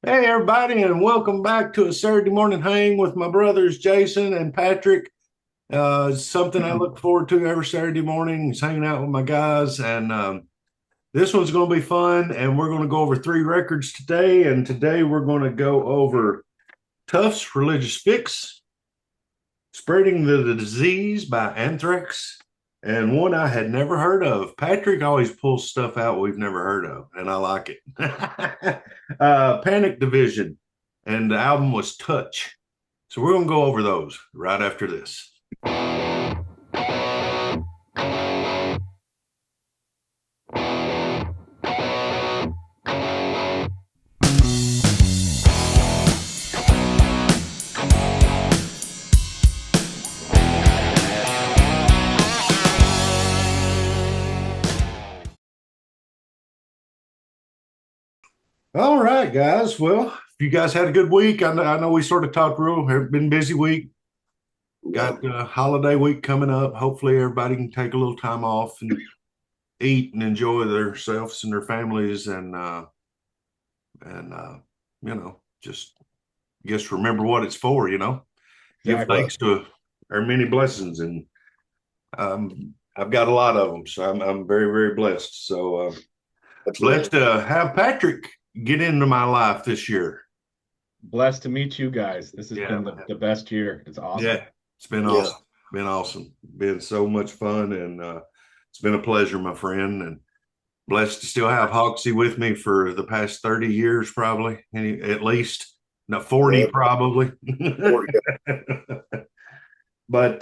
Hey, everybody, and welcome back to a Saturday morning hang with my brothers Jason and Patrick. It's something I look forward to every Saturday morning is hanging out with my guys. And this one's going to be fun. And we're going to go over three records today. And today we're going to go over Tuff's Religious Fix, Spreading the Disease by Anthrax, and one I had never heard of. Patrick always pulls stuff out we've never heard of, and I like it. Panic Division, and the album was Touch. So we're going to go over those right after this. All right, guys. Well, if you guys had a good week, I know we sort of talked real, been a busy week. Got holiday week coming up. Hopefully, everybody can take a little time off and eat and enjoy themselves and their families, and just remember what it's for. Give Exactly. thanks to our many blessings, and I've got a lot of them, so I'm very very blessed. So let's Absolutely. have Patrick get into my life this year. Blessed to meet you guys. This has Yeah, been the best year. It's awesome. yeah, it's been Yeah. awesome. Been awesome. Been so much fun, and it's been a pleasure, my friend, and blessed to still have Hoxie with me for the past 30 years, probably, at least, not 40, Yeah. probably. 40. But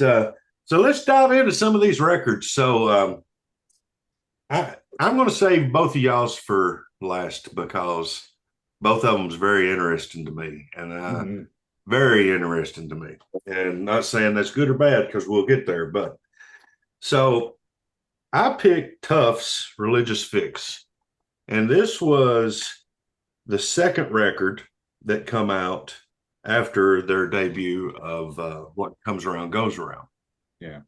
so let's dive into some of these records. So I'm going to save both of y'all's for last because both of them's very interesting to me, and Hmm. very interesting to me. And not saying that's good or bad because we'll get there. But so I picked Tuff's Religious Fix, and this was the second record that come out after their debut of What Comes Around Goes Around. Yeah.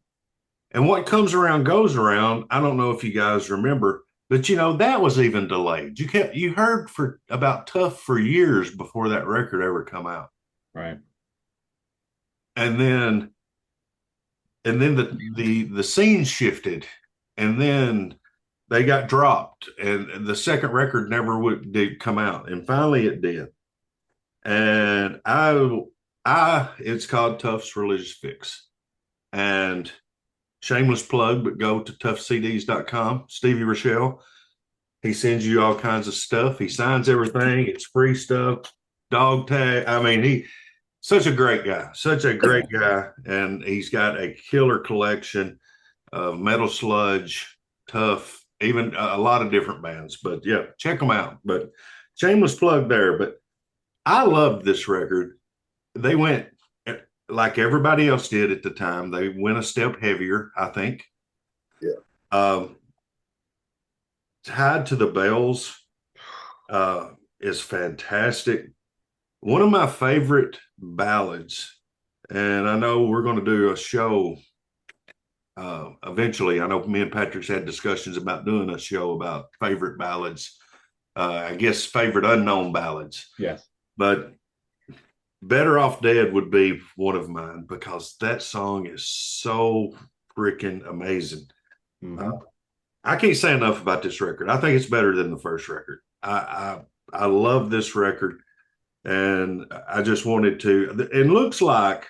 And What Comes Around Goes Around, I don't know if you guys remember, but that was even delayed. You heard for about Tuff for years before that record ever come out. Right. And then the scene shifted, and then they got dropped, and the second record never did come out, and finally it did. And I it's called Tuff's Religious Fix. And shameless plug, but go to toughcds.com. Stevie Rochelle, he sends you all kinds of stuff. He signs everything. It's free stuff. Dog tag. I mean, he such a great guy, such a great guy, and he's got a killer collection of Metal Sludge, Tuff, even a lot of different bands. But yeah, check them out. But shameless plug there. But I loved this record. They went like everybody else did at the time. They went a step heavier, I think. Yeah. Um, Tied to the Bells is fantastic. One of my favorite ballads, and I know we're going to do a show eventually. I know me and Patrick's had discussions about doing a show about favorite ballads. I guess favorite unknown ballads, Yes. but Better Off Dead would be one of mine because that song is so freaking amazing. Uh, Hmm. I can't say enough about this record. I think it's better than the first record. I love this record, and I just wanted to. It looks like,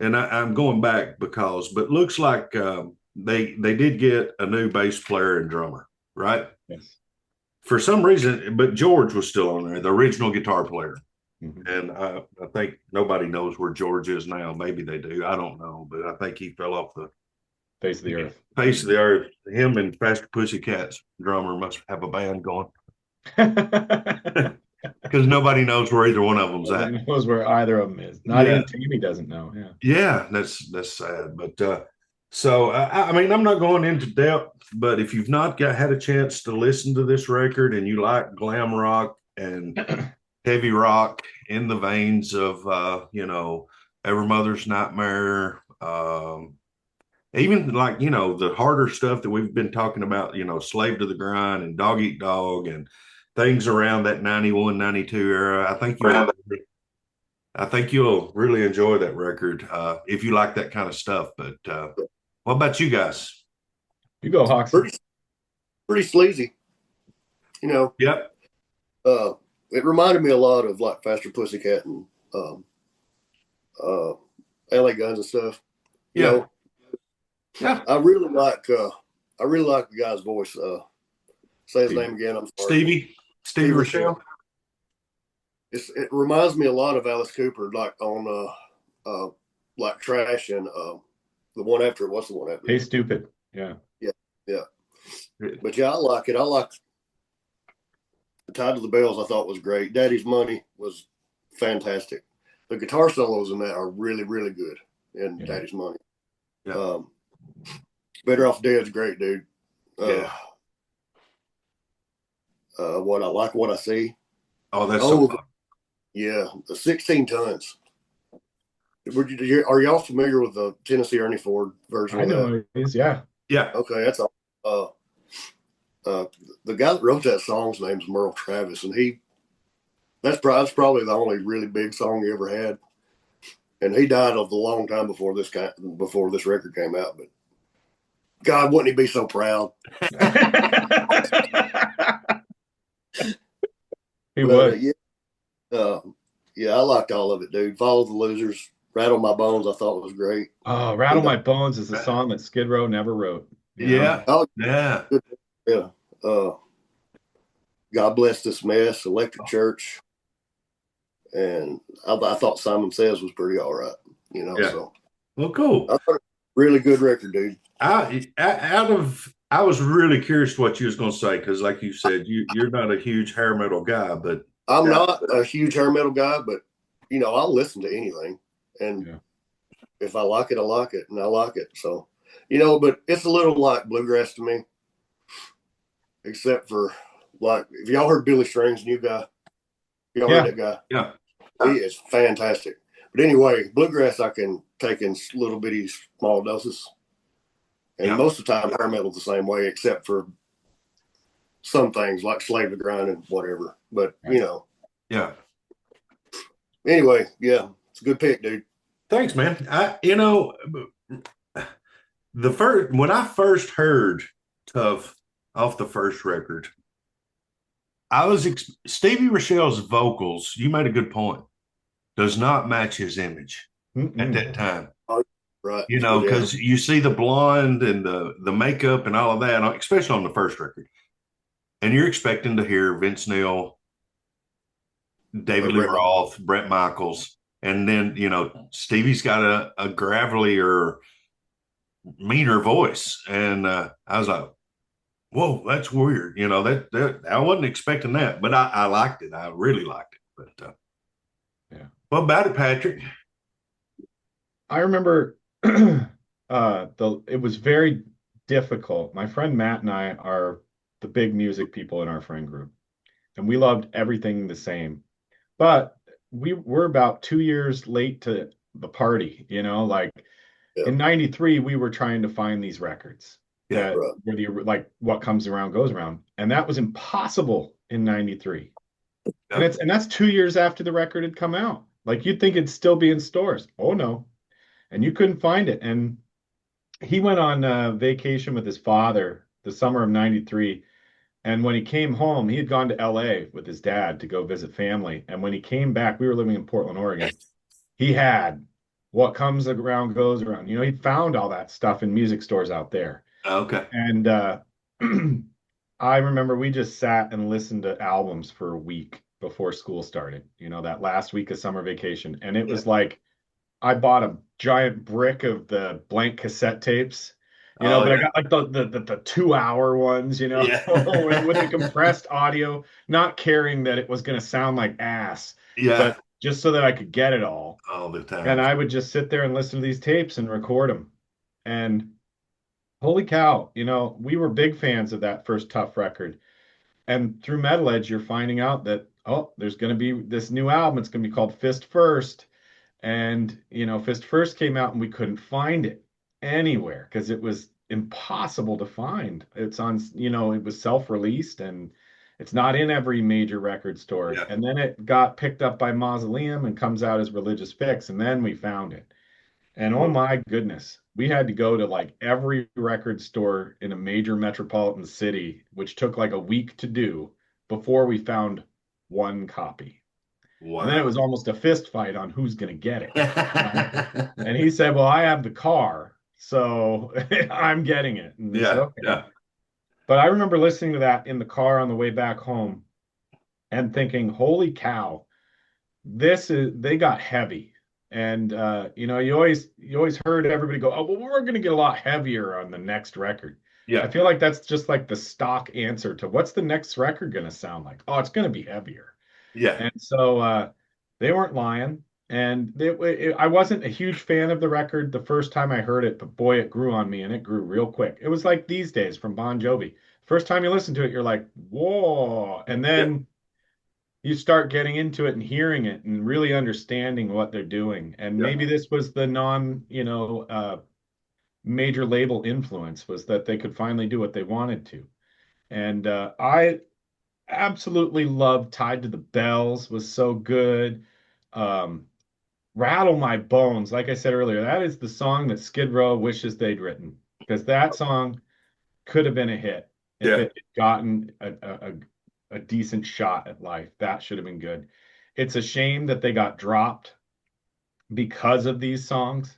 and I'm going back but looks like they did get a new bass player and drummer, right? Yes. For some reason, but George was still on there, the original guitar player. Hmm. And I think nobody knows where George is now. Maybe they do. I don't know, but I think he fell off the Face of the earth. face of the earth. Him and Faster Pussycats drummer must have a band going because nobody knows where either one of them's at. Nobody knows where either of them is. Not Yeah, even Tammy doesn't know. Yeah. yeah, that's sad. But so I mean, I'm not going into depth, but if you've not had a chance to listen to this record and you like glam rock and heavy rock in the veins of Every Mother's Nightmare, even like the harder stuff that we've been talking about, Slave to the Grind and Dog Eat Dog, and things around that 91, 92 era. I think you'll really enjoy that record if you like that kind of stuff. But what about you guys? You go, Hoxie. Pretty sleazy. You know, Yep. uh, it reminded me a lot of like Faster Pussycat and um, uh, LA Guns and stuff. You Yeah. know, Yeah. I really like the guy's voice. Say his Steve. name again. I'm sorry. Stevie Rochelle. It reminds me a lot of Alice Cooper, like on like Trash and the one after. What's the one after? Hey, stupid. Yeah. Yeah, yeah. But yeah, I like it. I like the Tied to the Bells. I thought was great. Daddy's Money was fantastic. The guitar solos in that are really, really good in Yeah. Daddy's Money. Yeah. Better Off Dead's great, dude. Yeah. What I like, what I see. Oh, that's so fun. Yeah, the 16 tons. Are y'all familiar with the Tennessee Ernie Ford version I of know that? it is. Yeah. Yeah. Okay, that's all. The guy that wrote that song's name's Merle Travis, and that's probably the only really big song he ever had. And he died a long time before before this record came out. But God, wouldn't he be so proud? He would. Yeah, I liked all of it, dude. Follow the Losers, Rattle My Bones. I thought was great. Oh, Rattle My Bones is a song that Skid Row never wrote. Yeah. Oh Yeah. yeah. God Bless This Mess, Electric Church, and I thought Simon Says was pretty all right. Yeah. So Well, cool. I thought really good record, dude. I was really curious what you was going to say because, like you said, you're not a huge hair metal guy, but I'm not a huge hair metal guy, but I'll listen to anything, and if I like it, I like it, and I like it. So, but it's a little like bluegrass to me, except for like if y'all heard Billy Strings, new guy, y'all heard that guy? Yeah, he is fantastic. But anyway, bluegrass I can take in little bitty small doses, and most of the time hair metal's the same way, except for some things like Slave to Grind and whatever. But yeah. Anyway, yeah, it's a good pick, dude. Thanks, man. When I first heard Tuff off the first record, Stevie Rochelle's vocals. You made a good point. Does not match his image at that time. Right. Because you see the blonde and the makeup and all of that, especially on the first record, and you're expecting to hear Vince Neil, David Lee Roth, Bret Michaels, and then Stevie's got a gravelly or meaner voice, and I was like, "Whoa, that's weird." That I wasn't expecting that, but I liked it. I really liked it. But what about it, Patrick? I remember it was very difficult. My friend Matt and I are the big music people in our friend group, and we loved everything the same. But we were about 2 years late to the party, in 93, we were trying to find these records that were like what comes around goes around. And that was impossible in 93. And that's 2 years after the record had come out. Like you'd think it'd still be in stores. Oh no. And you couldn't find it. And he went on vacation with his father the summer of 93. And when he came home, he had gone to LA with his dad to go visit family. And when he came back, we were living in Portland, Oregon. He had What Comes Around Goes Around. He found all that stuff in music stores out there. Okay. And I remember we just sat and listened to albums for a week before school started, that last week of summer vacation. And it was like I bought a giant brick of the blank cassette tapes. But I got like the 2 hour ones, with the compressed audio, not caring that it was going to sound like ass, but just so that I could get it all the time. And I would just sit there and listen to these tapes and record them. And holy cow, we were big fans of that first Tuff record. And through Metal Edge, you're finding out that, there's going to be this new album. It's going to be called Fist First. And, Fist First came out and we couldn't find it anywhere because it was impossible to find. It's on, it was self-released and It's not in every major record store. Yeah. And then it got picked up by Mausoleum and comes out as Religious Fix. And then we found it. And oh Well, my goodness, we had to go to like every record store in a major metropolitan city, which took like a week to do before we found one copy. And then it was wow. almost a fist fight on who's going to get it. And he said, "Well, I have the car, so I'm getting it." And we said, Yeah, "Okay." yeah, But I remember listening to that in the car on the way back home and thinking, "Holy cow, they got heavy." And you always heard everybody go, "Oh, well, we're going to get a lot heavier on the next record." I yeah, feel like that's just like the stock answer to what's the next record going to sound like? Oh, it's going to be heavier. yeah, And so they weren't lying. And I wasn't a huge fan of the record the first time I heard it, but boy, it grew on me and it grew real quick. It was like These Days from Bon Jovi. First time you listen to it, you're like, whoa. And yeah, then you start getting into it and hearing it and really understanding what they're doing. And yeah, maybe this was the major label influence was that they could finally do what they wanted to. And I absolutely loved Tied to the Bells was so good. Um, Rattle My Bones, like I said earlier, that is the song that Skid Row wishes they'd written because that song could have been a hit if yeah, it had gotten a decent shot at life. That should have been good. It's a shame that they got dropped because of these songs.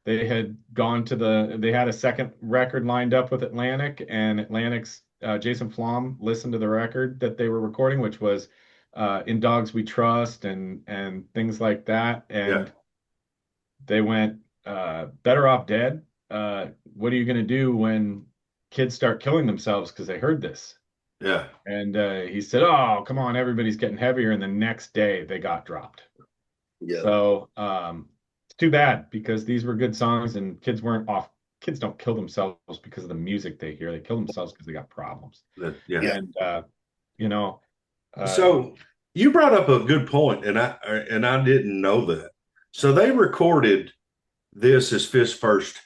They had a second record lined up with Atlantic, and Atlantic's Jason Flom listened to the record that they were recording, which was In Dogs We Trust and things like that. yeah, And they went, Better Off Dead. What are you going to do when kids start killing themselves because they heard this? yeah. And he said, "Oh, come on, everybody's getting heavier." And the next day they got dropped. Yeah. So it's too bad because these were good songs and kids weren't off. Kids don't kill themselves because of the music they hear. They kill themselves because they got problems. Yeah. Yeah. And you know, uh, So you brought up a good point, and I didn't know that. So they recorded this as Fist first,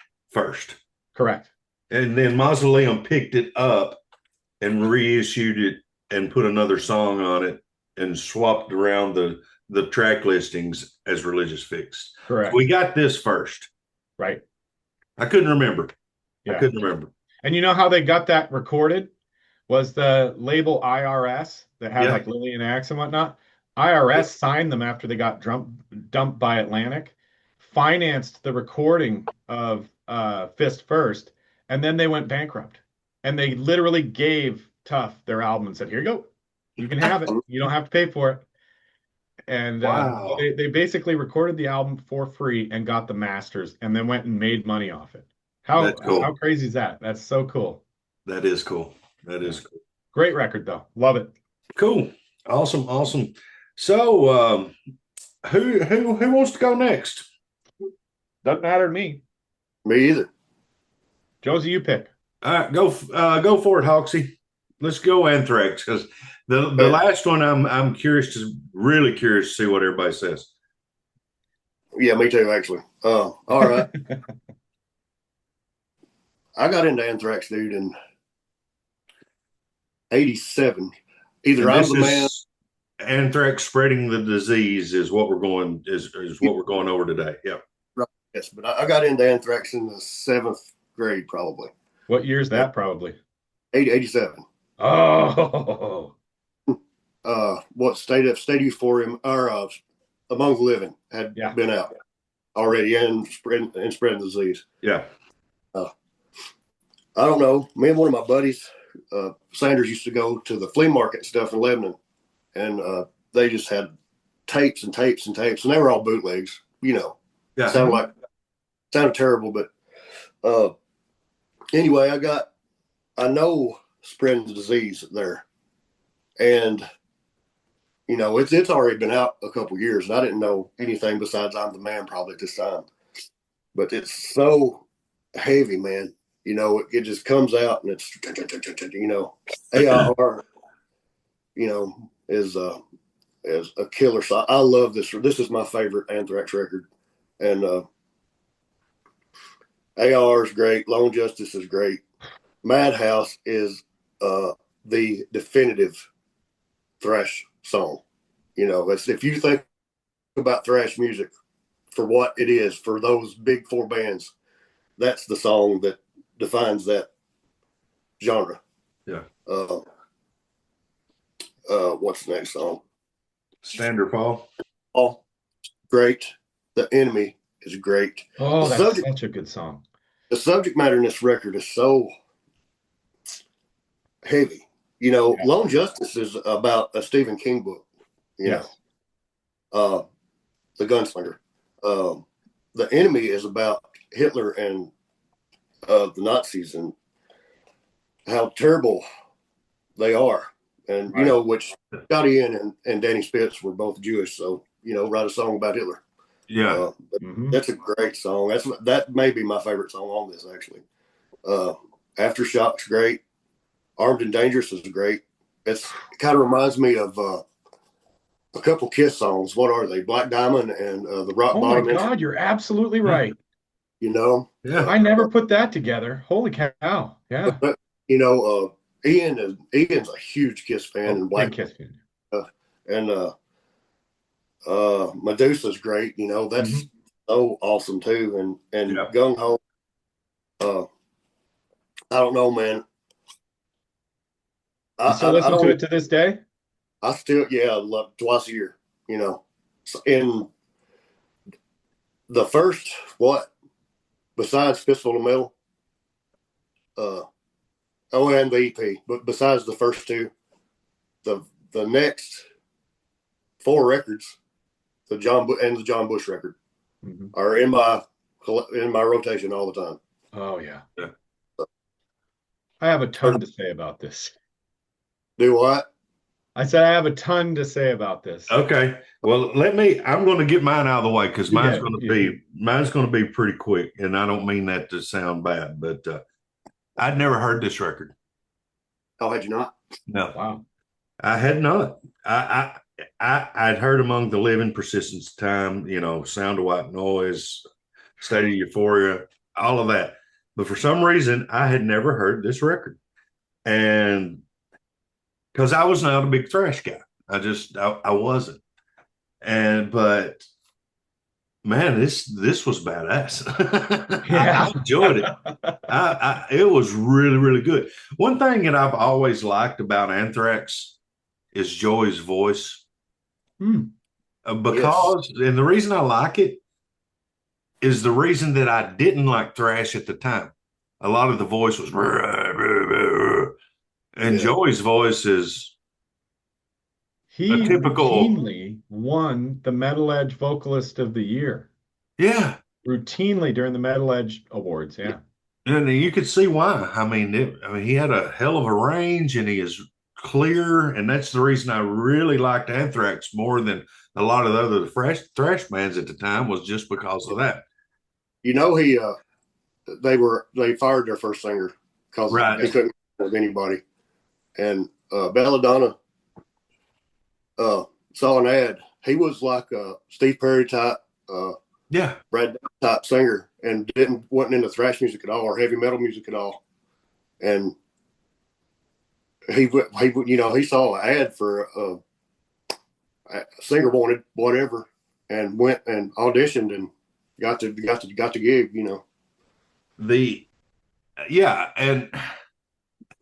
correct. and then Mausoleum picked it up and reissued it and put another song on it and swapped around the track listings as Religious Fix. So Correct. we got this first. Right. I couldn't remember. I Yeah. couldn't remember. And you know how they got that recorded? Was the label IRS that had Yeah, like Lillian Axe and whatnot. IRS signed them after they got dumped by Atlantic, financed the recording of Fist First, and then they went bankrupt. And they literally gave Tuff their album and said, "Here you go. You can have it. You don't have to pay for it." And so wow, they basically recorded the album for free and got the masters and then went and made money off it. that's How cool. crazy is that? That's so cool. That is cool. That Yeah. is cool. Great record though. Love it. Cool. Awesome. Awesome. So, who wants to go next? Doesn't matter to me. Me either. Josie, you pick. All right, go for it, Hoxie. Let's go Anthrax because the Okay. last one I'm really curious to see what everybody says. Yeah, me too, actually. All right. I got into Anthrax, dude, in '87. Either And I'm this the man. is Anthrax spreading the disease is what we're going is what we're going over today. Yeah. Right, yes, but I got into Anthrax in the seventh grade, probably. What year's that probably? 87. Oh, What State Euphoria or Among the Living had yeah. been out already and spreading the disease. Yeah. I don't know. Me and one of my buddies, Sanders, used to go to the flea market and stuff in Lebanon, and they just had tapes and tapes and tapes, and they were all bootlegs. Yeah. Sounded terrible, but anyway, I know spreading the disease there, and it's already been out a couple years, and I didn't know anything besides I'm the Man probably at this time, but it's so heavy, man. It just comes out and it's AIR, is a killer. So I love this. This is my favorite Anthrax record, and AR is great. Lone Justice is great. Madhouse is the definitive thrash song. It's, if you think about thrash music for what it is for those big four bands, that's the song that defines that genre. Yeah. What's the next song? Stand or Fall. Oh, great. The Enemy is great. Oh, that's such a good song. The subject matter in this record is so heavy. Lone Justice is about a Stephen King book. Yes. The Gunslinger. The Enemy is about Hitler and the Nazis and how terrible they are. And, Right. which Scotty Ian and Danny Spitz were both Jewish. So, write a song about Hitler. Yeah. That's a great song. That may be my favorite song on this, actually. Aftershock's great. Armed and Dangerous is great. It kind of reminds me of a couple Kiss songs. What are they? Black Diamond and the Rock Bottom. Oh my God, you're absolutely right. Yeah. I never put that together. Holy cow. Yeah. But, Ian's a huge Kiss fan and Big Kiss fan. And Medusa's great. That's so awesome too. And Gung Ho. I don't know, man. You still listen to it to this day? I still, love twice a year. In the first besides Fistful of Metal, and the EP, but besides the first two, the next four records, the John Bush record, are in my rotation all the time. Oh yeah. I have a ton to say about this. Do what? I said I have a ton to say about this. Okay. Well, I'm going to get mine out of the way because mine's going to be pretty quick, and I don't mean that to sound bad, but I'd never heard this record. Oh, had you not? No. Wow. I had not. I'd heard Among the Living, Persistence of Time, Sound of White Noise, State of Euphoria, all of that. But for some reason, I had never heard this record. And because I was not a big thrash guy. I wasn't. But man, this was badass. I enjoyed it. It was really, really good. One thing that I've always liked about Anthrax is Joey's voice. And the reason I like it is the reason that I didn't like thrash at the time. A lot of the voice was and Joey's voice is he a typical routinely won the Metal Edge Vocalist of the Year. Yeah. Routinely during the Metal Edge Awards, yeah. And you could see why. I mean, he had a hell of a range and he is clear, and that's the reason I really liked Anthrax more than a lot of the other thrash bands at the time, was just because of that. They fired their first singer because they couldn't have anybody. And Belladonna saw an ad. He was like a Steve Perry type, Brad type singer, and wasn't into thrash music at all or heavy metal music at all. And he saw an ad for a singer wanted whatever, and went and auditioned and got the gig.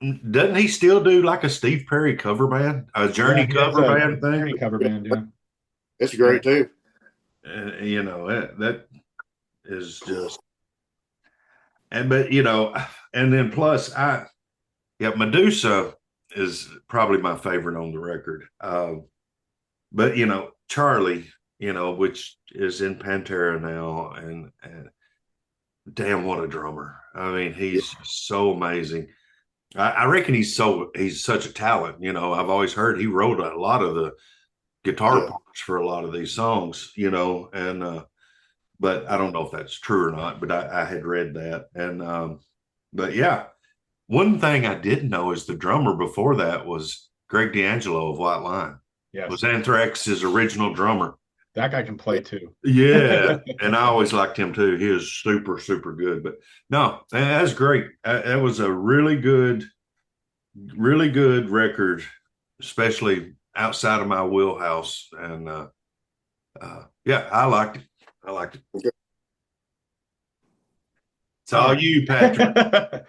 And doesn't he still do like a Steve Perry cover band, a Journey cover band thing? Journey cover band, yeah. It's great too. That is just, and then plus Medusa is probably my favorite on the record. But Charlie, which is in Pantera now, and damn, what a drummer. I mean, he's so amazing. I reckon he's such a talent. I've always heard he wrote a lot of the guitar parts for a lot of these songs, and but I don't know if that's true or not, but I had read that. And but yeah, one thing I didn't know is the drummer before that was Greg D'Angelo of White Lion. Yes. Was Anthrax's original drummer. That guy can play too. Yeah. And I always liked him too. He was super, super good. But no, that's great. That was a really good record, especially outside of my wheelhouse. And yeah, I liked it. I liked it. Okay. It's all you, Patrick.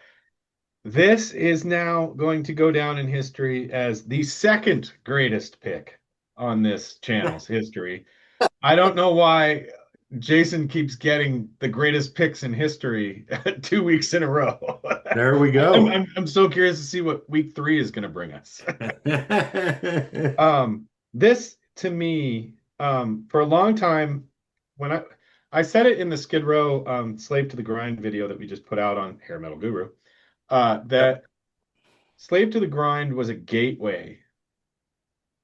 This is now going to go down in history as the second greatest pick on this channel's history. I don't know why Jason keeps getting the greatest picks in history 2 weeks in a row. There we I'm, go. I'm, I'm so curious to see what week 3 is going to bring us. This to me, for a long time, when I said it in the Skid Row Slave to the Grind video that we just put out on Hair Metal Guru, that Slave to the Grind was a gateway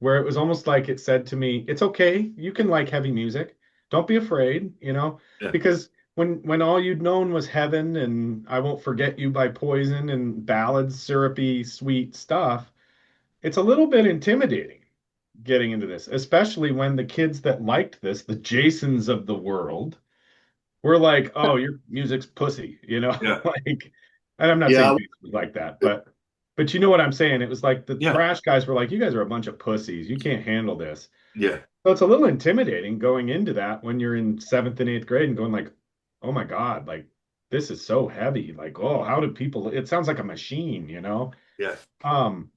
where it was almost like it said to me, it's okay, you can like heavy music. Don't be afraid, Yeah. because when all you'd known was Heaven and I Won't Forget You by Poison and ballads, syrupy, sweet stuff, it's a little bit intimidating getting into this, especially when the kids that liked this, the Jasons of the world, were like, "Oh, your music's pussy," Yeah. like, and I'm not saying Yeah, Jason was like that, but you know what I'm saying? It was like the Yeah. thrash guys were like, "You guys are a bunch of pussies. You can't handle this." Yeah. So it's a little intimidating going into that when you're in seventh and eighth grade and going like, "Oh my God, like this is so heavy. Like, oh, how do people? It sounds like a machine." Yeah. Um,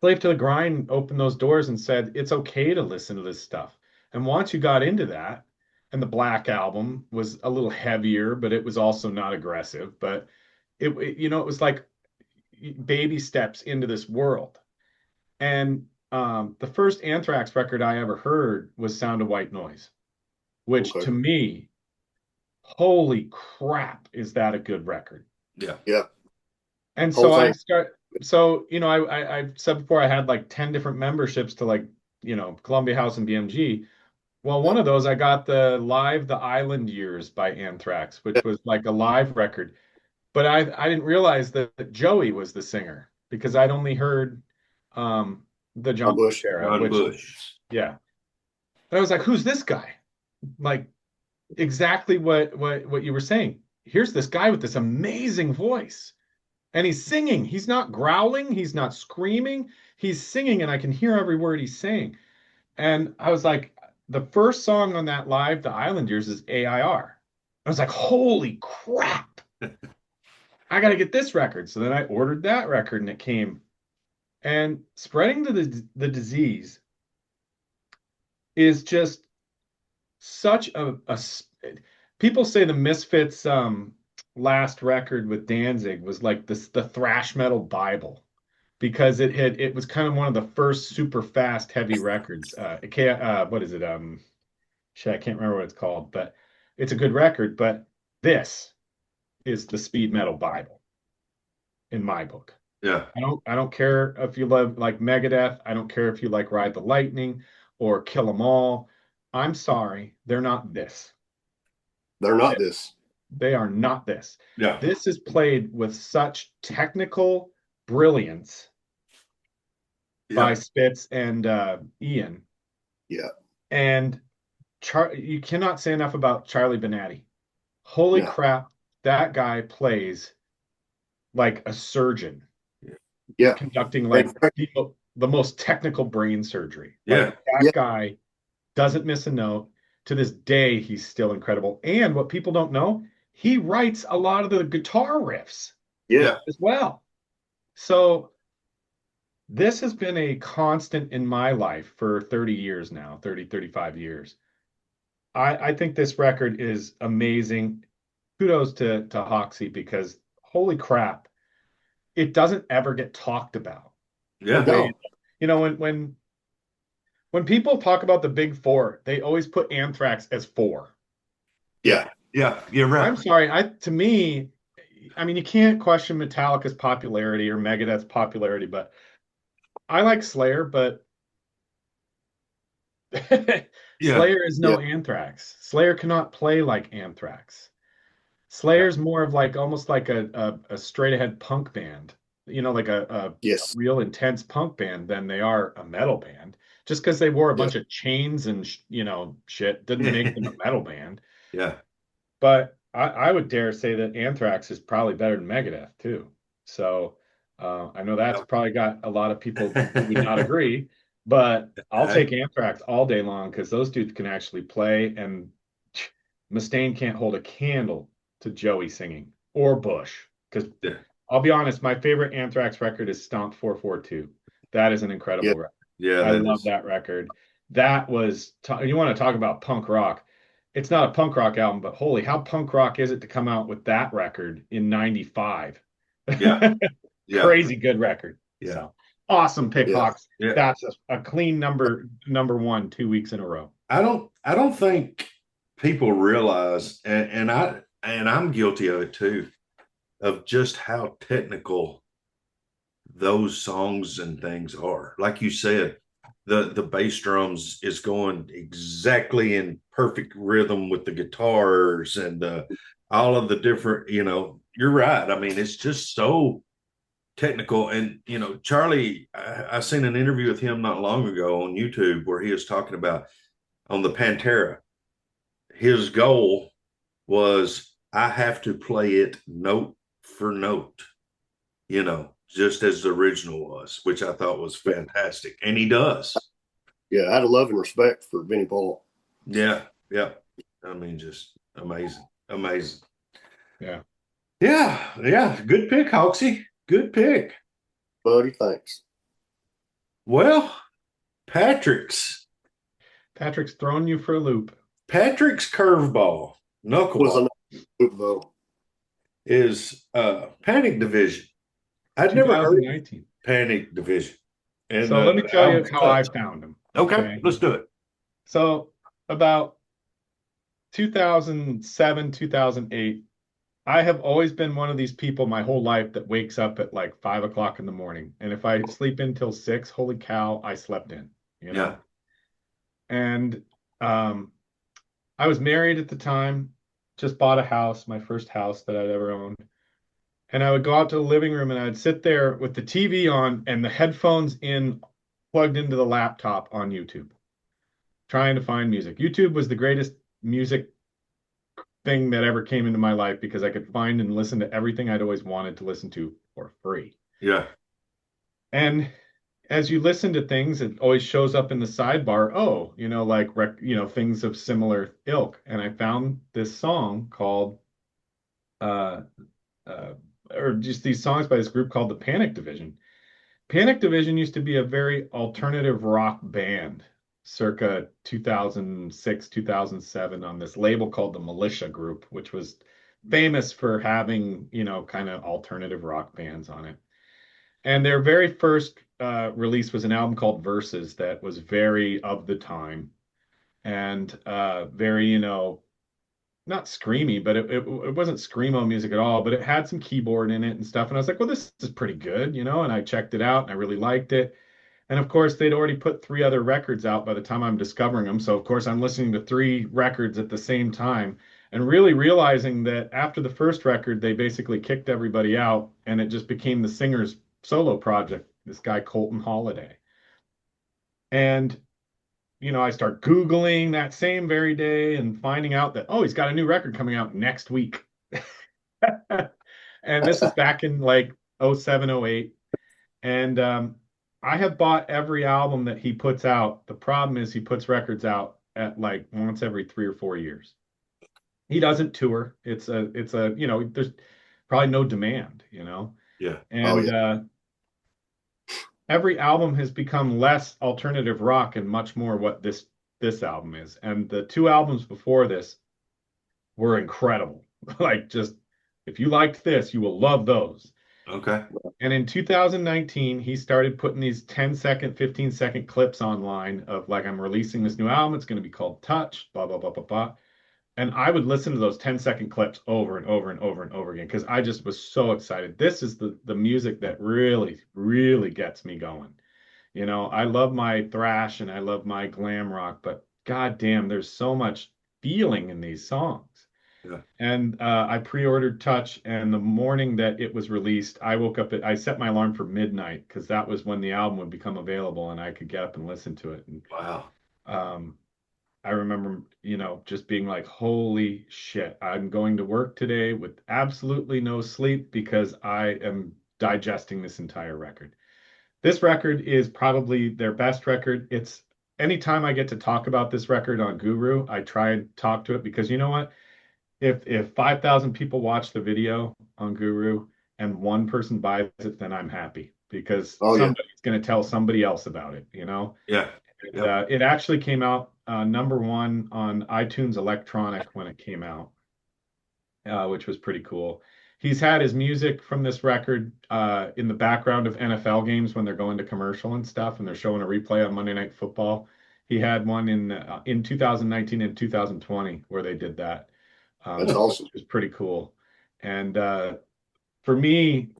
Slave to the Grind opened those doors and said it's okay to listen to this stuff. And once you got into that, and the Black Album was a little heavier, but it was also not aggressive. But it was like baby steps into this world. And the first Anthrax record I ever heard was Sound of White Noise, which okay. to me, holy crap, is that a good record? Yeah. Yeah. And Whole so I thing. start, so, I said before I had like 10 different memberships to like, Columbia House and BMG. Well, one Yeah. of those I got the live The Island Years by Anthrax, which was like a live record. But I didn't realize that Joey was the singer because I'd only heard the On John Bush Bush. era, John which Bush. yeah. And I was like, who's this guy? Like exactly what you were saying. Here's this guy with this amazing voice. And he's singing. He's not growling. He's not screaming. He's singing, and I can hear every word he's saying. And I was like, the first song on that live, The Island Years, is AIR. I was like, holy crap. I got to get this record. So then I ordered that record and it came. And Spreading to the Disease is just such people say the Misfits last record with Danzig was like the thrash metal Bible because it was kind of one of the first super fast heavy records. It can't what is it? Shit, I can't remember what it's called, but it's a good record. But this is the speed metal Bible in my book. Yeah. I don't care if you love like Megadeth. I don't care if you like Ride the Lightning or Kill 'Em All. I'm sorry, they're not this. They're not this. They are not this. Yeah. This is played with such technical brilliance by Yeah. Spitz and Ian. Yeah. And you cannot say enough about Charlie Benatti. Holy No. crap, that guy plays like a surgeon Yeah. conducting In like fact, the most technical brain surgery. Yeah. Like that yeah. guy doesn't miss a note. To this day, he's still incredible. And what people don't know, he writes a lot of the guitar riffs Yeah. as well. So this has been a constant in my life for 30 years now, 30, 35 years. I think this record is amazing. Kudos to Hoxie because holy crap, it doesn't ever get talked about the Yeah. way, No. when people talk about the big four, they always put Anthrax as four. Yeah. Yeah. You're I'm right. sorry, to me, I mean, you can't question Metallica's popularity or Megadeth's popularity, but I like Slayer, but Yeah. Slayer is Yeah. no Anthrax. Slayer cannot play like Anthrax. Yeah. Slayer's more of like almost like a straight ahead punk band, like a Yes. real intense punk band than they are a metal band. Just because they wore a Yeah. bunch of chains and shit didn't make them a metal band. Yeah. But I would dare say that Anthrax is probably better than Megadeth too. So I know that's probably got a lot of people who would not agree. But I'll Hey, take Anthrax all day long because those dudes can actually play, and Mustaine can't hold a candle to Joey singing or Bush. Because yeah, I'll be honest, my favorite Anthrax record is Stomp 442. That is an Yeah, incredible record. yeah, I that love is. that record. That was, you want to talk about punk rock. It's not a punk rock album, but holy, how punk rock is it to come out with that record in 95? Yeah, yeah, Crazy good record. yeah, So awesome pick, yeah. Hawks. yeah. That's a clean number one 2 weeks in a row. I don't think people realize, and I'm guilty of it too, of just how technical those songs and things are. Like you said, the bass drums is going exactly in perfect rhythm with the guitars and all of the different, you're right. I mean, it's just so technical. And Charlie, I seen an interview with him not long ago on YouTube where he was talking about on the Pantera. His goal was I have to play it note for note, just as the original was, which I thought was fantastic. And he does. Yeah, I had a love and respect for Vinnie Paul. Yeah. Yeah. I mean, just amazing. Amazing. Yeah. Yeah. Yeah. Good pick, Hoxie. Good pick. Buddy, thanks. Well, Patrick's Patrick's throwing you for a loop. Patrick's curveball, Was knuckleball a group though. is Panic Division. I'd never heard of 2019. Panic Division. And So let me the tell you album's how I Touch. found him. Okay, Okay. let's do it. So about 2007, 2008, I have always been one of these people my whole life that wakes up at like 5 o'clock in the morning. And if I sleep in till 6, holy cow, I slept in, you Yeah. know? And um, I was married at the time, just bought a house, my first house that I'd ever owned. And I would go out to the living room and I'd sit there with the TV on and the headphones in, plugged into the laptop on YouTube, trying to find music. YouTube was the greatest music thing that ever came into my life because I could find and listen to everything I'd always wanted to listen to for free. Yeah. And as you listen to things, it always shows up in the sidebar. Oh, things of similar ilk. And I found this song called, uh, uh, or just these songs by this group called the Panic Division. Panic Division used to be a very alternative rock band circa 2006, 2007 on this label called the Militia Group, which was famous for having, kind of alternative rock bands on it. And their very first release was an album called Verses that was very of the time and very, not screamy, but it wasn't screamo music at all, but it had some keyboard in it and stuff. And I was like, well, this is pretty good, and I checked it out and I really liked it. And of course, they'd already put three other records out by the time I'm discovering them. So, of course, I'm listening to three records at the same time and really realizing that after the first record, they basically kicked everybody out and it just became the singer's solo project, this guy, Colton Holiday. And, I start Googling that same very day and finding out that, oh, he's got a new record coming out next week. And this is back in like '07, '08. And I have bought every album that he puts out. The problem is he puts records out at like once every 3 or 4 years. He doesn't tour. There's probably no demand. Yeah. Oh And yeah. every album has become less alternative rock and much more what this album is. And the two albums before this were incredible. Like just if you liked this, you will love those. Okay. And in 2019, he started putting these 10-second, 15-second clips online of like, I'm releasing this new album. It's going to be called Touch, blah, blah, blah, blah, blah. And I would listen to those 10-second clips over and over and over and over again because I just was so excited. This is the music that really, really gets me going. I love my thrash and I love my glam rock, but goddamn, there's so much feeling in these songs. Yeah. And I pre-ordered Touch, and the morning that it was released, I woke up I set my alarm for midnight because that was when the album would become available and I could get up and listen to it. And Wow. um, I remember, just being like, holy shit, I'm going to work today with absolutely no sleep because I am digesting this entire record. This record is probably their best record. It's anytime I get to talk about this record on Guru, I try and talk to it because you know what? If 5,000 people watch the video on Guru and one person buys it, then I'm happy because Oh yeah, somebody's going to tell somebody else about it, you know? Yeah. And, Yep. it actually came out #1 on iTunes Electronic when it came out, which was pretty cool. He's had his music from this record in the background of NFL games when they're going to commercial and stuff, and they're showing a replay on Monday Night Football. He had one in 2019 and 2020 where they did that, that's which awesome. was pretty cool. And for me,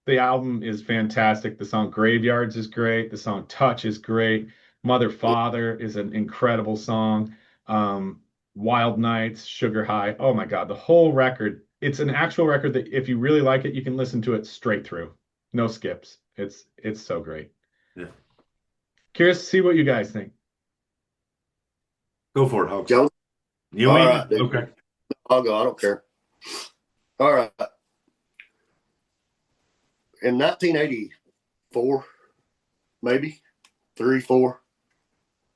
the album is fantastic. The song Graveyards is great. The song Touch is great. Mother Father is an incredible song. Wild Nights, Sugar High. Oh my God, the whole record. It's an actual record that if you really like it, you can listen to it straight through. No skips. It's so great. Yeah. Curious to see what you guys think. Go for it, Hawks. Joe, You all ain't right, dude. okay. I'll go. I don't care. All right. In 1984, maybe 3, 4,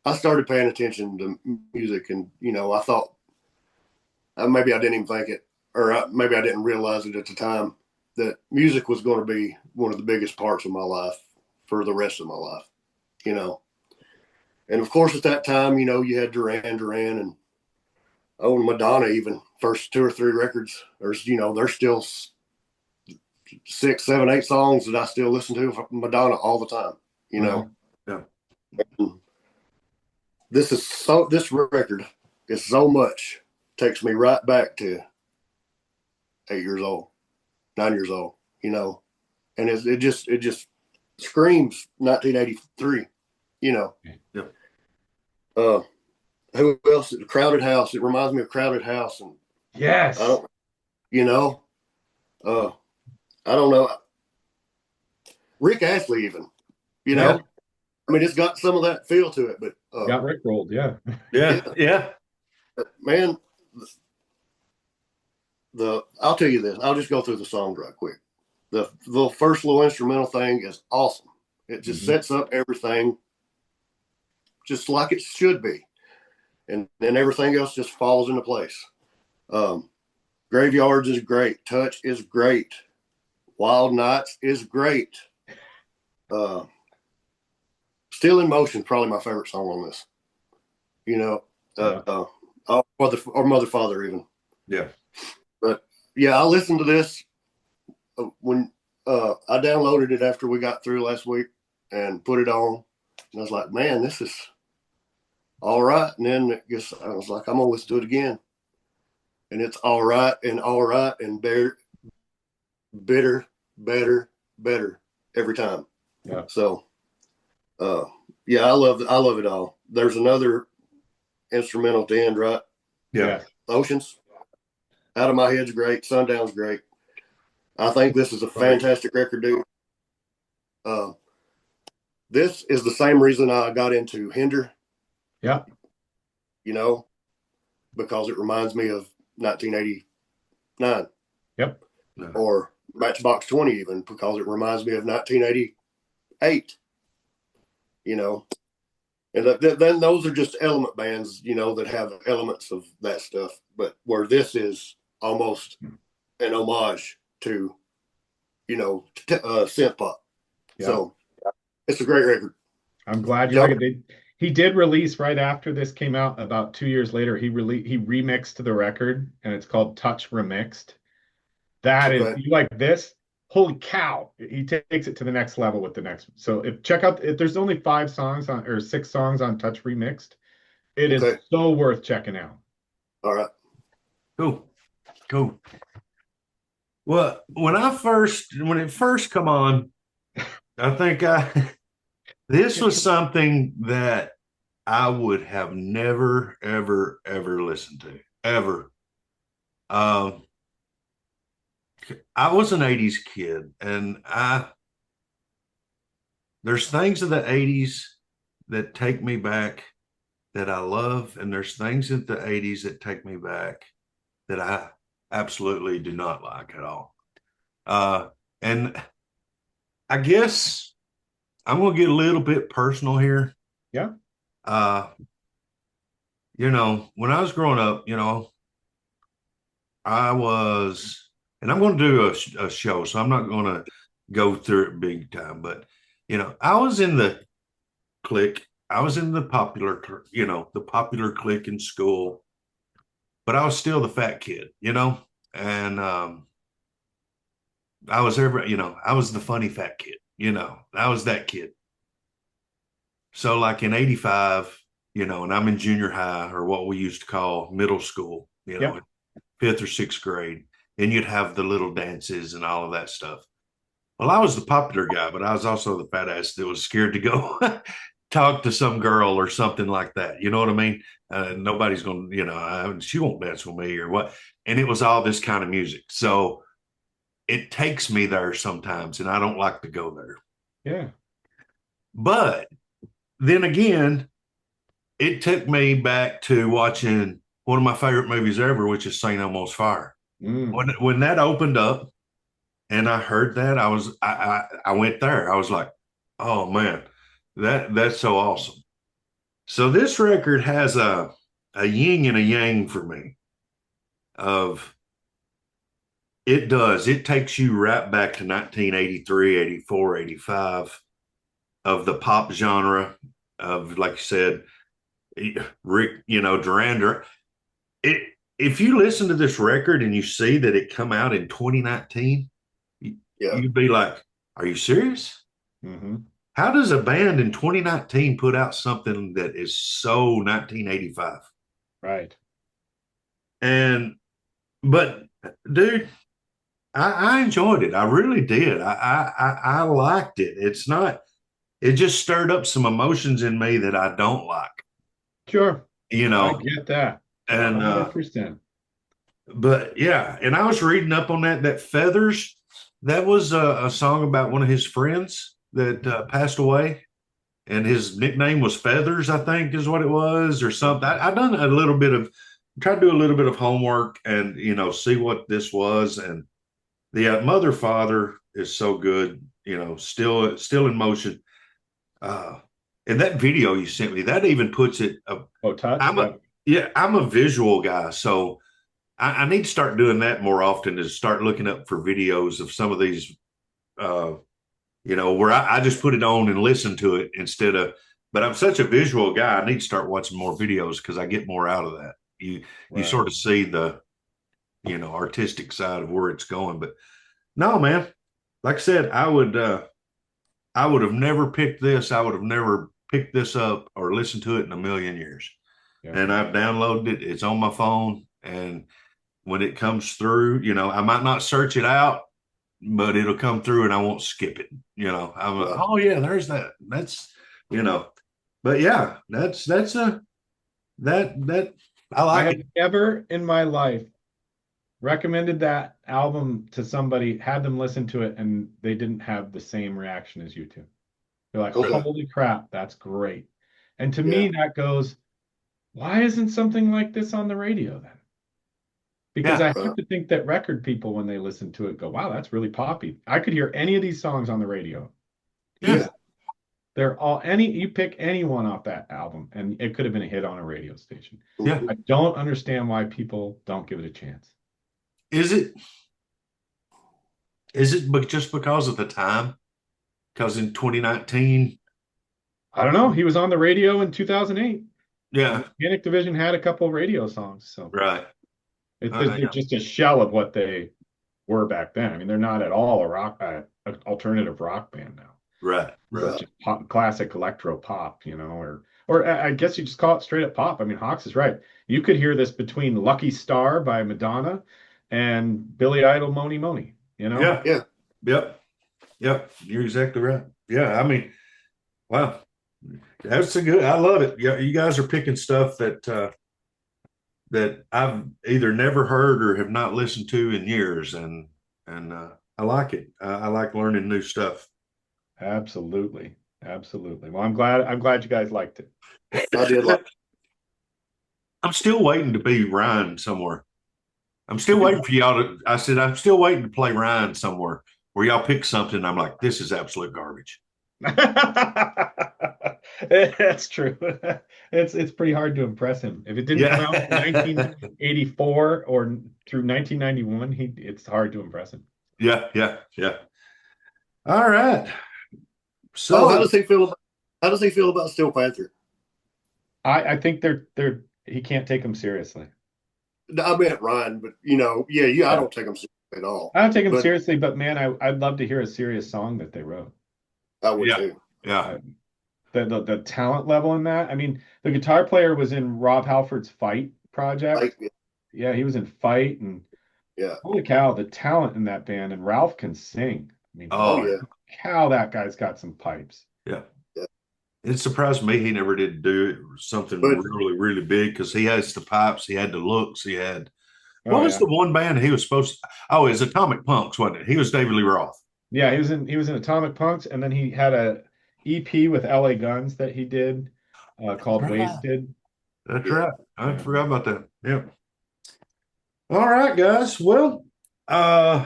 I started paying attention to music, and I thought maybe I didn't even think it, or maybe I didn't realize it at the time that music was going to be one of the biggest parts of my life for the rest of my life. You know, and of course at that time, you had Duran, and Madonna. Even first 2 or 3 records, there's still 6, 7, 8 songs that I still listen to from Madonna all the time. Wow. Yeah. This record is so much, takes me right back to 8 years old, 9 years old, and it just screams 1983, Yeah. Who else? Crowded House. It reminds me of Crowded House, and Yes. I don't, you know, I don't know. Rick Astley, even, Yeah. I mean, it's got some of that feel to it, but Got Rickrolled. Yeah. Yeah. man, I'll tell you this. I'll just go through the songs right quick. The first little instrumental thing is awesome. It just sets up everything just like it should be, and then everything else just falls into place. Graveyards is great. Touch is great. Wild Nights is great. Still in Motion, probably my favorite song on this. Or Mother Father even. Yeah. But yeah, I listened to this when I downloaded it after we got through last week and put it on. And I was like, man, this is all right. And then I was like, I'm gonna listen to it again. And it's all right and better, better every time. Yeah. So yeah, I love it all. There's another instrumental at the end, right? Yeah. Oceans. Out of My Head's great. Sundown's great. I think this is a fantastic record, dude. This is the same reason I got into Hinder. Yeah. Because it reminds me of 1989. Yep. Or Matchbox 20 even, because it reminds me of 1988. And then those are just element bands, that have elements of that stuff. But where this is almost an homage to, synth pop. Yeah. So it's a great record. I'm glad you like it. He did release right after this came out, about 2 years later. He remixed the record, and it's called Touch Remixed. That is, you like this? Holy cow! He takes it to the next level with the next. So if there's only 5 songs on or 6 songs on Touch Remixed, it is so worth checking out. All right. Cool. Well, when it first come on, I think this was something that I would have never, ever, ever listened to, ever. I was an 80s kid, and there's things of the 80s that take me back that I love, and there's things in the 80s that take me back that I absolutely do not like at all. And I guess I'm gonna get a little bit personal here. Yeah. Uh, when I was growing up, I was, and I'm going to do a show, so I'm not going to go through it big time, but I was in the clique. I was in the the popular clique in school, but I was still the fat kid, and I was the funny fat kid, I was that kid. So like in 85, and I'm in junior high or what we used to call middle school, Yep. fifth or sixth grade, and you'd have the little dances and all of that stuff. Well, I was the popular guy, but I was also the fat ass that was scared to go talk to some girl or something like that. You know what I mean? Nobody's going to, she won't dance with me or what. And it was all this kind of music. So it takes me there sometimes, and I don't like to go there. Yeah. But then again, it took me back to watching one of my favorite movies ever, which is St. Elmo's Fire. When that opened up and I heard that, I went there. I was like, oh man, that's so awesome. So this record has a yin and a yang for me. Of it does. It takes you right back to 1983, 84, 85 of the pop genre of, like you said, Rick, Duran. If you listen to this record and you see that it come out in 2019, you'd be like, are you serious? Mm-hmm. How does a band in 2019 put out something that is so 1985? Right. But dude, I enjoyed it. I really did. I liked it. It just stirred up some emotions in me that I don't like. Sure. I get that. And 100%. But yeah, and I was reading up on that Feathers. That was a song about one of his friends that passed away, and his nickname was Feathers, I think is what it was, or something. I done a little bit of, tried to do a little bit of homework and see what this was, and the Mother Father is so good, still in motion. And that video you sent me, that even puts it. Touch. I'm a visual guy, so I need to start doing that more often. Is start looking up for videos of some of these, where I just put it on and listen to it instead of. But I'm such a visual guy. I need to start watching more videos because I get more out of that. You sort of see the, artistic side of where it's going. But no, man, like I said, I would have never picked this. I would have never picked this up or listened to it in a million years. Yeah. And I've downloaded it. It's on my phone. And when it comes through, I might not search it out, but it'll come through and I won't skip it. I'm like, oh yeah, there's that. That's, but yeah, that's I like I have never in my life recommended that album to somebody, had them listen to it, and they didn't have the same reaction as you two. They're like, holy crap, that's great. And to me, that goes, why isn't something like this on the radio then? Because I have to think that record people, when they listen to it, go, wow, that's really poppy. I could hear any of these songs on the radio. Yeah. They're all, you pick any one off that album, and it could have been a hit on a radio station. Yeah. I don't understand why people don't give it a chance. Is it just because of the time? Because in 2019, I don't know. He was on the radio in 2008. Yeah. Panic Division had a couple of radio songs. So right. They're just a shell of what they were back then. I mean, they're not at all an alternative rock band now. Right. It's just classic electro pop, or I guess you just call it straight up pop. I mean, Hawks is right. You could hear this between Lucky Star by Madonna and Billy Idol, Moni Moni, Yeah. Yep. You're exactly right. Yeah. I mean, wow. That's I love it. Yeah. You guys are picking stuff that I've either never heard or have not listened to in years. And I like it. I like learning new stuff. Absolutely. Well, I'm glad you guys liked it. I did like. I'm still waiting to be Ryan somewhere. I'm still waiting for y'all I'm still waiting to play Ryan somewhere where y'all pick something. I'm like, this is absolute garbage. That's true. It's pretty hard to impress him. If it didn't come out in Yeah. 1984 or through 1991, it's hard to impress him. Yeah, yeah, yeah. All right. Oh, So how does he feel about Steel Panther? I think they're he can't take them seriously. I meant Ryan, but yeah, I Yeah. don't take him seriously at all. I don't take them But seriously, but man, I'd love to hear a serious song that they wrote. I would yeah, too. yeah. Uh, the talent level in that. I mean, the guitar player was in Rob Halford's Fight project. Like, Yeah, he was in Fight, and yeah. holy cow, the talent in that band. And Ralph can sing. I mean, Oh Oh, holy yeah. cow, that guy's got some pipes. yeah. Yeah. It surprised me he never did do something But really, really big because he has the pipes, he had the looks, he had what Oh was yeah, the one band he was supposed to? Oh, it was Atomic Punks, wasn't it? He was David Lee Roth. yeah. He was in Atomic Punks, and then he had a EP with LA Guns that he did called Right. Wasted. That's yeah, right. I Yeah. forgot about that. Yeah. All right, guys. Well, uh,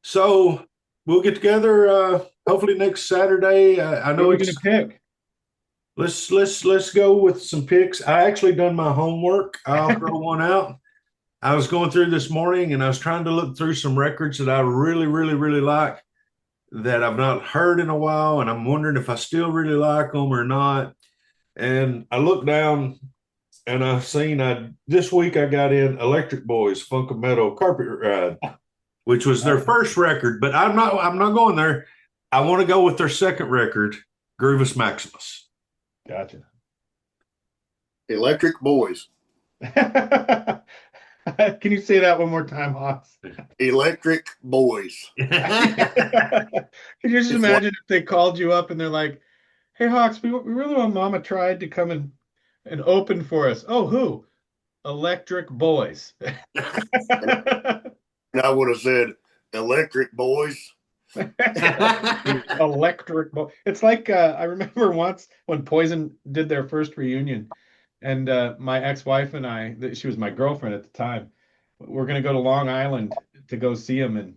so we'll get together hopefully next Saturday. I What are know we it's gonna pick? let's go with some picks. I actually done my homework. I'll throw one out. I was going through this morning and I was trying to look through some records that I really, really, really like that I've not heard in a while, and I'm wondering if I still really like them or not. And I looked down and I seen this week I got in Electric Boys Funk Metal Carpet Ride, which was their first record, but I'm not going there. I want to go with their second record, Grievous Maximus. Gotcha. Electric Boys. Can you say that one more time, Hoss? Electric Boys. Can you just It's imagine if they called you up and they're like, "Hey, Hawks, we really want Mama tried to come and open for us." Oh, who? Electric Boys. And I would have said Electric Boys. Electric Boy. It's like I remember once when Poison did their first reunion, and my ex-wife and I, she was my girlfriend at the time, we're gonna go to Long Island to go see him, and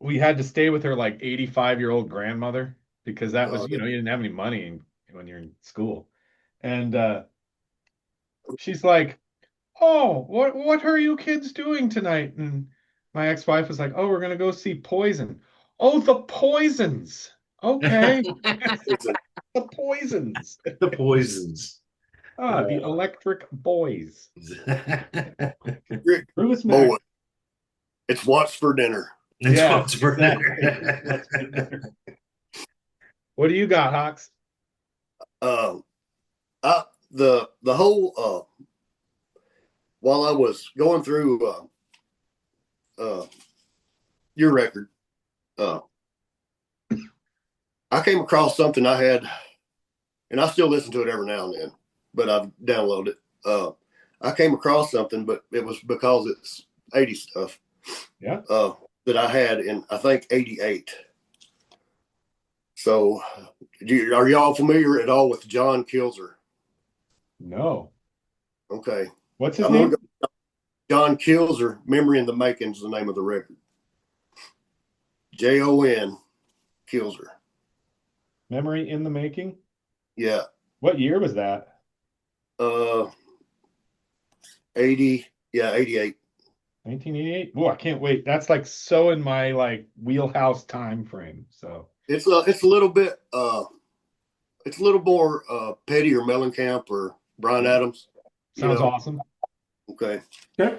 we had to stay with her like 85-year-old grandmother because that was, Yeah. you didn't have any money when you're in school. And she's like, "Oh, what are you kids doing tonight?" And my ex-wife was like, "Oh, we're gonna go see Poison." "Oh, the Poisons." "Okay." The Poisons. The Poisons. The Electric Boys. Electric Bruce Boy. Mac. It's what's for dinner. It's Yeah, what's for exactly. dinner. What do you got, Hawks? The whole while I was going through your record, I came across something I had, and I still listen to it every now and then, but I've downloaded it. I came across something, but it was because it's 80s stuff. Yeah. That I had in, I think, 88. So, are y'all familiar at all with John Kilzer? No. Okay. What's his name? John Kilzer, Memory in the Making is the name of the record. Jon Kilzer. Memory in the Making? Yeah. What year was that? 88. 1988? Oh, I can't wait. That's like so in my like wheelhouse time frame. So It's a little bit it's a little more Petty or Mellencamp or Bryan Adams. sounds awesome. Okay. Okay.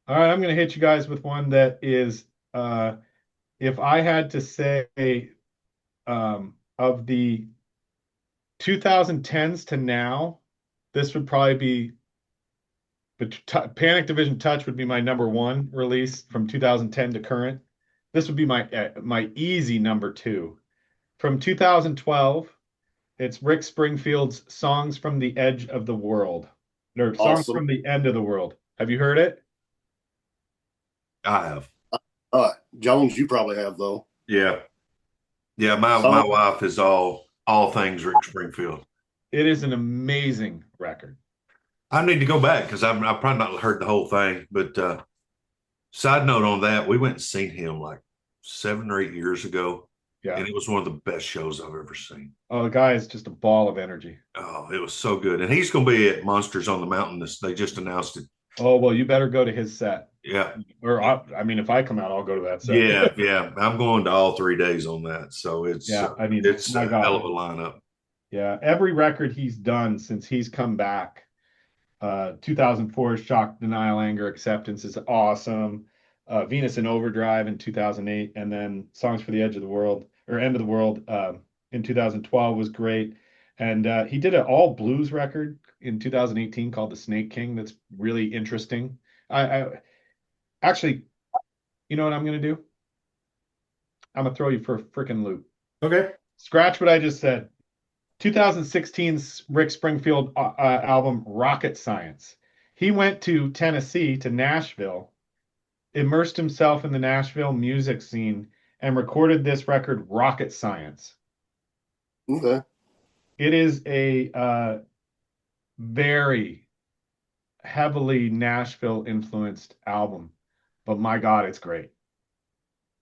All right, I'm gonna hit you guys with one that is if I had to say of the 2010s to now, this would probably be Panic Division Touch would be my number one release from 2010 to current. This would be my easy number two. From 2012, it's Rick Springfield's Songs from the Edge of the World. Or Songs Awesome. from the End of the World. Have you heard it? I have. Jones, you probably have though. Yeah. Yeah, my wife is all things Rick Springfield. It is an amazing record. I need to go back because I've probably not heard the whole thing. But side note on that, we went and seen him like 7 or 8 years ago. Yeah. And it was one of the best shows I've ever seen. Oh, the guy is just a ball of energy. Oh, it was so good. And he's going to be at Monsters on the Mountain. They just announced it. Oh, well, you better go to his set. Yeah. Or I mean, if I come out, I'll go to that set. Yeah. Yeah. I'm going to all 3 days on that. So Yeah, I mean, it's my a God. hell of a lineup. Yeah, every record he's done since he's come back. 2004 Shock, Denial, Anger, Acceptance is awesome. Venus in Overdrive in 2008, and then Songs for the Edge of the World or End of the World in 2012 was great. And he did an all blues record in 2018 called The Snake King. That's really interesting. I actually, you know what I'm gonna do? I'm gonna throw you for a freaking loop. Okay. Scratch what I just said. 2016's Rick Springfield album Rocket Science. He went to Tennessee, to Nashville, immersed himself in the Nashville music scene, and recorded this record, Rocket Science. Okay. It is a very heavily Nashville influenced album, but my God, it's great.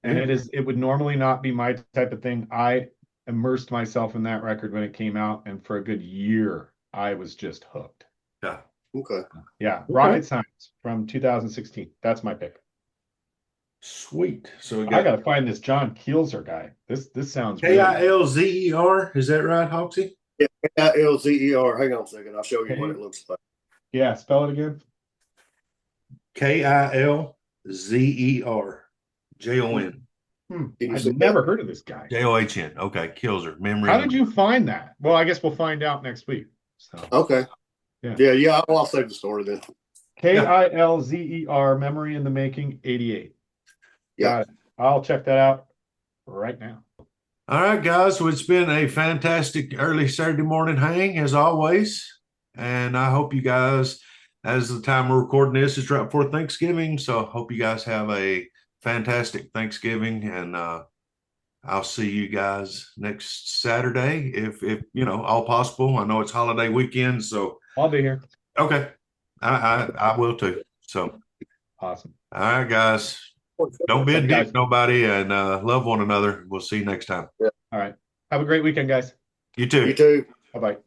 And it would normally not be my type of thing. I immersed myself in that record when it came out, and for a good year, I was just hooked. Yeah. Okay. Yeah, Okay. Rocket Science from 2016. That's my pick. Sweet. So we I got gotta find this John Kielzer guy. This sounds Kilzer. Is that right, Hoxie? Yeah, Kilzer. Hang on a second. I'll show you what it looks like. Yeah, spell it again. Kilzer. Jon. I've never heard of this guy. John. Okay, Kilzer. Memory. How did you find that? Well, I guess we'll find out next week. So Okay. Yeah. I'll save the story then. Kilzer, Memory in the Making, 88. Yeah. Got it. I'll check that out right now. All right, guys. So it's been a fantastic early Saturday morning hang as always. And I hope you guys, as the time we're recording this, is right before Thanksgiving. So I hope you guys have a fantastic Thanksgiving. And I'll see you guys next Saturday if all possible. I know it's holiday weekend, so I'll be here. okay. I will too. So Awesome. all right, guys. Don't be a dick to nobody, and love one another. We'll see you next time. All right. Have a great weekend, guys. You too. You too. Bye-bye.